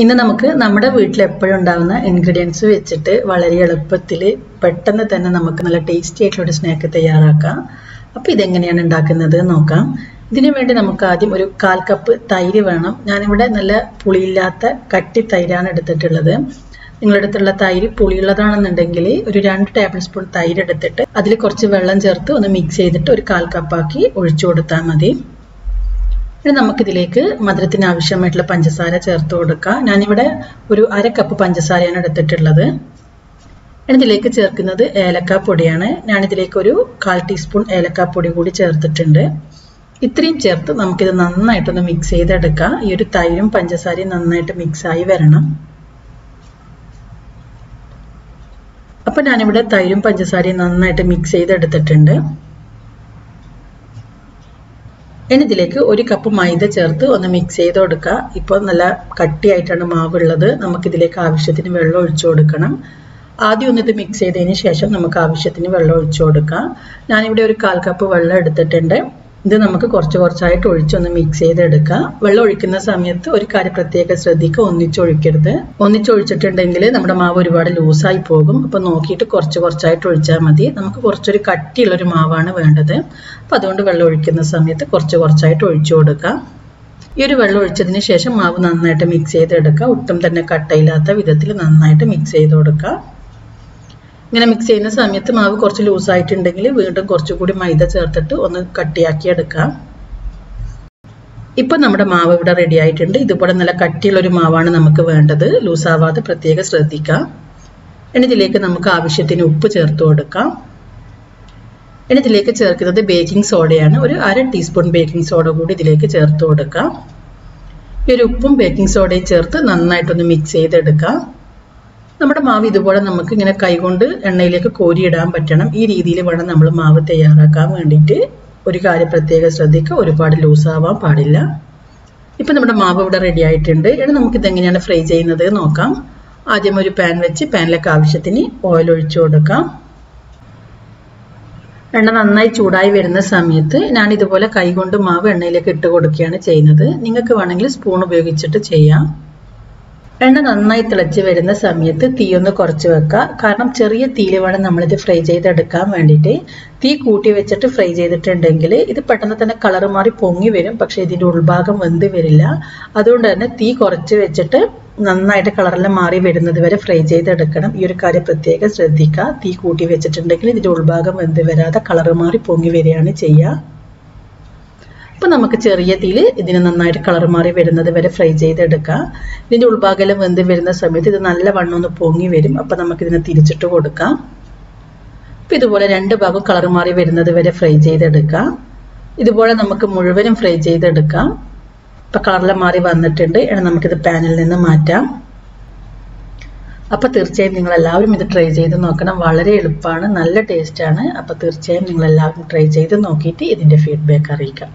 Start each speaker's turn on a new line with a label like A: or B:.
A: ഇന്ന് നമുക്ക് നമ്മുടെ വീട്ടിൽ എപ്പോഴും ഉണ്ടാവുന്ന ഇൻഗ്രീഡിയൻസ് വെച്ചിട്ട് വളരെ എളുപ്പത്തിൽ പെട്ടെന്ന് തന്നെ നമുക്ക് നല്ല ടേസ്റ്റി ആയിട്ടുള്ള ഒരു സ്നാക്ക് തയ്യാറാക്കാം. അപ്പോൾ ഇതെങ്ങനെയാണ് ഉണ്ടാക്കുന്നത് നോക്കാം. ഇതിനു വേണ്ടി നമുക്ക് ആദ്യം ഒരു 1/4 കപ്പ് തൈര് വേണം. ഞാനിവിടെ നല്ല പുളിയില്ലാത്ത കട്ടി തൈരാണ് എടുത്തിട്ടുള്ളത്. നിങ്ങളുടെ അടുത്തുള്ള തൈര് പുളിയുള്ളതാണെന്നുണ്ടെങ്കിൽ ഒരു 2 ടേബിൾ സ്പൂൺ തൈര് എടുത്തിട്ട് അതിൽ കുറച്ച് വെള്ളം ചേർത്ത് ഒന്ന് മിക്സ് ചെയ്തിട്ട് ഒരു 1/4 കപ്പാക്കി ഒഴിച്ചു കൊടുത്താൽ മതി. ഇനി നമുക്കിതിലേക്ക് മധുരത്തിന് ആവശ്യമായിട്ടുള്ള പഞ്ചസാര ചേർത്ത് കൊടുക്കാം. ഞാനിവിടെ ഒരു 1/2 കപ്പ് പഞ്ചസാരയാണ് എടുത്തിട്ടുള്ളത്. ഇനി ഇതിലേക്ക് ചേർക്കുന്നത് ഏലക്കാപ്പൊടിയാണ്. ഞാനിതിലേക്ക് ഒരു 1/4 ടീസ്പൂൺ ഏലക്കാപ്പൊടി കൂടി ചേർത്തിട്ടുണ്ട്. ഇത്രയും ചേർത്ത് നമുക്കിത് നന്നായിട്ടൊന്ന് മിക്സ് ചെയ്തെടുക്കാം. ഈ ഒരു തൈരും പഞ്ചസാരയും നന്നായിട്ട് മിക്സായി വരണം. അപ്പം ഞാനിവിടെ തൈരും പഞ്ചസാരയും നന്നായിട്ട് മിക്സ് ചെയ്തെടുത്തിട്ടുണ്ട്. ഇനി ഇതിലേക്ക് 1 കപ്പ് മൈദ ചേർത്ത് ഒന്ന് മിക്സ് ചെയ്ത് കൊടുക്കുക. ഇപ്പോൾ നല്ല കട്ടിയായിട്ടാണ് മാവുള്ളത്. നമുക്കിതിലേക്ക് ആവശ്യത്തിന് വെള്ളം ഒഴിച്ചു കൊടുക്കണം. ആദ്യം ഒന്ന് ഇത് മിക്സ് ചെയ്തതിന് ശേഷം നമുക്ക് ആവശ്യത്തിന് വെള്ളം ഒഴിച്ചു കൊടുക്കാം. ഞാനിവിടെ ഒരു 1/4 കപ്പ് വെള്ളം എടുത്തിട്ടുണ്ട്. ഇത് നമുക്ക് കുറച്ചായിട്ട് ഒഴിച്ചൊന്ന് മിക്സ് ചെയ്തെടുക്കാം. വെള്ളം ഒഴിക്കുന്ന സമയത്ത് ഒരു കാര്യം പ്രത്യേകം ശ്രദ്ധിക്കുക, ഒന്നിച്ചൊഴിക്കരുത്. ഒന്നിച്ചൊഴിച്ചിട്ടുണ്ടെങ്കിൽ നമ്മുടെ മാവ് ഒരുപാട് ലൂസായി പോകും. അപ്പോൾ നോക്കിയിട്ട് കുറച്ചായിട്ട് ഒഴിച്ചാൽ മതി. നമുക്ക് കുറച്ചൊരു കട്ടിയുള്ളൊരു മാവാണ് വേണ്ടത്. അപ്പോൾ അതുകൊണ്ട് വെള്ളം ഒഴിക്കുന്ന സമയത്ത് കുറച്ചായിട്ട് ഒഴിച്ചു കൊടുക്കാം. ഈ ഒരു വെള്ളം ഒഴിച്ചതിന് ശേഷം മാവ് നന്നായിട്ട് മിക്സ് ചെയ്തെടുക്കുക. ഒട്ടും തന്നെ കട്ടയില്ലാത്ത വിധത്തിൽ നന്നായിട്ട് മിക്സ് ചെയ്ത് കൊടുക്കുക. ഇങ്ങനെ മിക്സ് ചെയ്യുന്ന സമയത്ത് മാവ് കുറച്ച് ലൂസായിട്ടുണ്ടെങ്കിൽ വീണ്ടും കുറച്ചുകൂടി മൈദ ചേർത്തിട്ട് ഒന്ന് കട്ടിയാക്കി എടുക്കാം. ഇപ്പം നമ്മുടെ മാവ് ഇവിടെ റെഡി ആയിട്ടുണ്ട്. ഇതുപോലെ നല്ല കട്ടിയുള്ളൊരു മാവാണ് നമുക്ക് വേണ്ടത്. ലൂസാവാതെ പ്രത്യേകം ശ്രദ്ധിക്കാം. ഇനി ഇതിലേക്ക് നമുക്ക് ആവശ്യത്തിന് ഉപ്പ് ചേർത്ത് കൊടുക്കാം. ഇനി ഇതിലേക്ക് ചേർക്കുന്നത് ബേക്കിംഗ് സോഡയാണ്. ഒരു 1/2 ടീസ്പൂൺ ബേക്കിംഗ് സോഡ കൂടി ഇതിലേക്ക് ചേർത്ത് കൊടുക്കാം. ഈ ഒരു ഉപ്പും ബേക്കിംഗ് സോഡയും ചേർത്ത് നന്നായിട്ടൊന്ന് മിക്സ് ചെയ്തെടുക്കാം. നമ്മുടെ മാവ് ഇതുപോലെ നമുക്ക് ഇങ്ങനെ കൈകൊണ്ട് എണ്ണയിലേക്ക് കോരിയിടാൻ പറ്റണം. ഈ രീതിയിൽ വേണം നമ്മൾ മാവ് തയ്യാറാക്കാൻ വേണ്ടിയിട്ട്. ഒരു കാര്യം പ്രത്യേകം ശ്രദ്ധിക്കുക, ഒരുപാട് ലൂസാവാൻ പാടില്ല. ഇപ്പം നമ്മുടെ മാവ് ഇവിടെ റെഡി ആയിട്ടുണ്ട്. ഇനി നമുക്കിതെങ്ങനെയാണ് ഫ്രൈ ചെയ്യുന്നത് നോക്കാം. ആദ്യം ഒരു പാൻ വെച്ച് പാനിലേക്ക് ആവശ്യത്തിന് ഓയിൽ ഒഴിച്ചു കൊടുക്കാം. എണ്ണ നന്നായി ചൂടായി വരുന്ന സമയത്ത് ഞാൻ ഇതുപോലെ കൈകൊണ്ട് മാവ് എണ്ണയിലേക്ക് ഇട്ട് കൊടുക്കുകയാണ് ചെയ്യുന്നത്. നിങ്ങൾക്ക് വേണമെങ്കിൽ സ്പൂൺ ഉപയോഗിച്ചിട്ട് ചെയ്യാം. എണ്ണ നന്നായി തിളച്ച് വരുന്ന സമയത്ത് തീ ഒന്ന് കുറച്ച് വെക്കുക. കാരണം ചെറിയ തീയിൽ വേണം നമ്മളിത് ഫ്രൈ ചെയ്തെടുക്കാൻ വേണ്ടിയിട്ട്. തീ കൂട്ടി വെച്ചിട്ട് ഫ്രൈ ചെയ്തിട്ടുണ്ടെങ്കിൽ ഇത് പെട്ടെന്ന് തന്നെ കളർ മാറി പൊങ്ങി വരും. പക്ഷേ ഇതിൻ്റെ ഉൾഭാഗം വെന്ത് വരില്ല. അതുകൊണ്ട് തന്നെ തീ കുറച്ച് വെച്ചിട്ട് നന്നായിട്ട് കളറെല്ലാം മാറി വരുന്നത് വരെ ഫ്രൈ ചെയ്തെടുക്കണം. ഈ ഒരു കാര്യം പ്രത്യേകം ശ്രദ്ധിക്കുക. തീ കൂട്ടി വെച്ചിട്ടുണ്ടെങ്കിൽ ഇതിൻ്റെ ഉൾഭാഗം വെന്ത് വരാതെ കളർ മാറി പൊങ്ങി വരികയാണ് ചെയ്യുക. അപ്പം നമുക്ക് ചെറിയ തീയിൽ ഇതിന് നന്നായിട്ട് കളർ മാറി വരുന്നത് വരെ ഫ്രൈ ചെയ്തെടുക്കാം. ഇതിൻ്റെ ഉൾഭാഗം വെന്ത് വരുന്ന സമയത്ത് ഇത് നല്ല വണ്ണം ഒന്ന് പൊങ്ങി വരും. അപ്പം നമുക്കിതിനെ തിരിച്ചിട്ട് കൊടുക്കാം. അപ്പം ഇതുപോലെ 2 ഭാഗം കളർ മാറി വരുന്നത് വരെ ഫ്രൈ ചെയ്തെടുക്കാം. ഇതുപോലെ നമുക്ക് മുഴുവനും ഫ്രൈ ചെയ്തെടുക്കാം. ഇപ്പം കളറെല്ലാം മാറി വന്നിട്ടുണ്ട്. ഇനി നമുക്കിത് പാനിൽ നിന്ന് മാറ്റാം. അപ്പോൾ തീർച്ചയായും നിങ്ങളെല്ലാവരും ഇത് ട്രൈ ചെയ്ത് നോക്കണം. വളരെ എളുപ്പമാണ്, നല്ല ടേസ്റ്റാണ്. അപ്പോൾ തീർച്ചയായും നിങ്ങളെല്ലാവരും ട്രൈ ചെയ്ത് നോക്കിയിട്ട് ഇതിൻ്റെ ഫീഡ്ബാക്ക് അറിയിക്കാം.